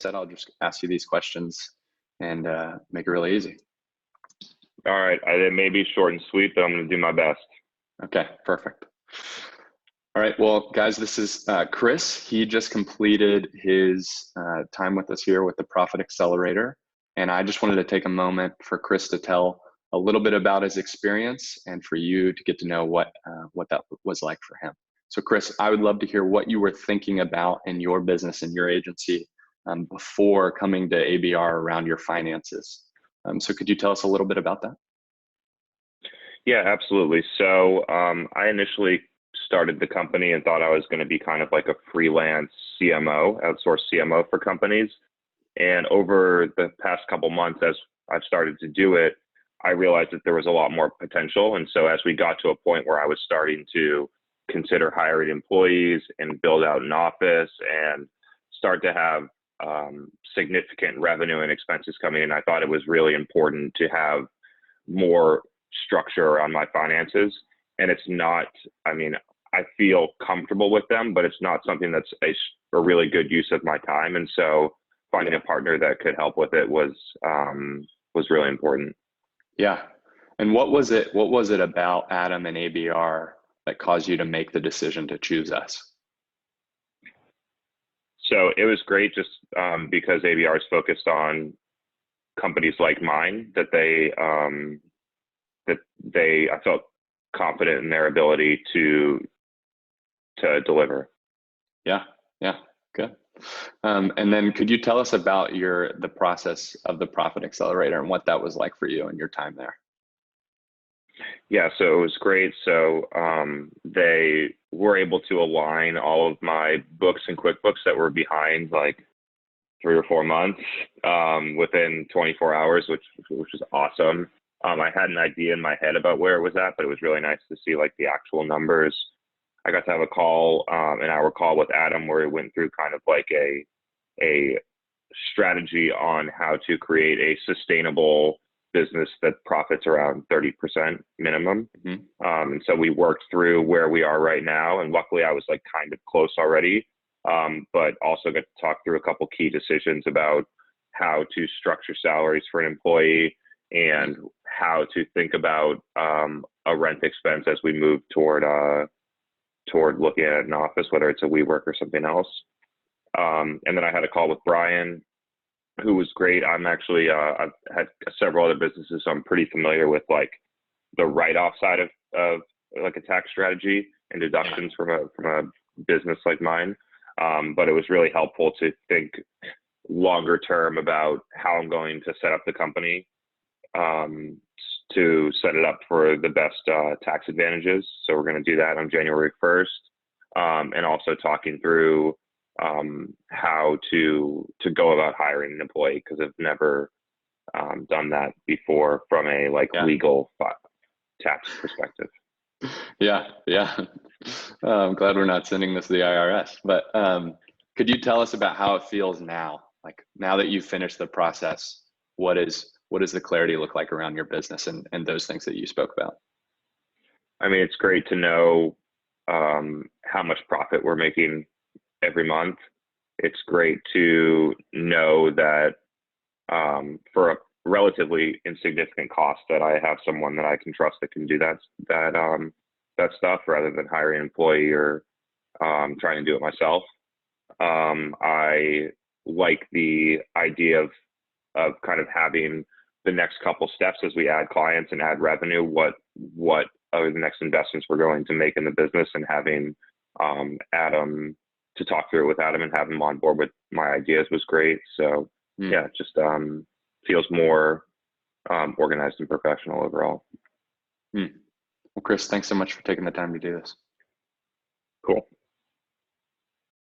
said, I'll just ask you these questions and make it really easy. All right. It may be short and sweet, but I'm going to do my best. Okay, perfect. All right. Well, guys, this is Chris. He just completed his time with us here with the Profit Accelerator. And I just wanted to take a moment for Chris to tell a little bit about his experience and for you to get to know what that was like for him. So Chris, I would love to hear what you were thinking about in your business and your agency before coming to ABR around your finances. So could you tell us a little bit about that? Yeah, absolutely. So I initially started the company and thought I was going to be kind of like a freelance CMO, outsource CMO for companies. And over the past couple months, as I've started to do it, I realized that there was a lot more potential. And so as we got to a point where I was starting to consider hiring employees and build out an office and start to have significant revenue and expenses coming in, I thought it was really important to have more structure around my finances. And it's not, I mean, I feel comfortable with them, but it's not something that's a really good use of my time. And so finding a partner that could help with it was really important. Yeah. And what was it about Adam and ABR that caused you to make the decision to choose us? So it was great just because ABR is focused on companies like mine that I felt confident in their ability to deliver. Yeah, good. And then could you tell us about the process of the Profit Accelerator and what that was like for you and your time there? Yeah, so it was great. So they were able to align all of my books and QuickBooks that were behind like 3 or 4 months within 24 hours, which was awesome. I had an idea in my head about where it was at, but it was really nice to see like the actual numbers. I got to have an hour call with Adam where we went through kind of like a strategy on how to create a sustainable business that profits around 30% minimum. Mm-hmm. And so we worked through where we are right now. And luckily I was like kind of close already, but also got to talk through a couple key decisions about how to structure salaries for an employee and how to think about a rent expense as we move toward looking at an office, whether it's a WeWork or something else. And then I had a call with Brian, who was great. I'm actually, I've had several other businesses, so I'm pretty familiar with like the write-off side of like a tax strategy and deductions from a business like mine. But it was really helpful to think longer term about how I'm going to set up the company to set it up for the best tax advantages. So we're going to do that on January 1st, and also talking through how to go about hiring an employee, because I've never done that before from a legal tax perspective. Yeah. I'm glad we're not sending this to the IRS. But could you tell us about how it feels now? Like now that you've finished the process, what does the clarity look like around your business and those things that you spoke about? I mean, it's great to know how much profit we're making every month. It's great to know that for a relatively insignificant cost that I have someone that I can trust that can do that stuff rather than hiring an employee or trying to do it myself. I like the idea of kind of having the next couple steps as we add clients and add revenue, what are the next investments we're going to make in the business, and having Adam to talk through it with Adam and have him on board with my ideas was great. So yeah, it just feels more organized and professional overall. Well, Chris, thanks so much for taking the time to do this. Cool.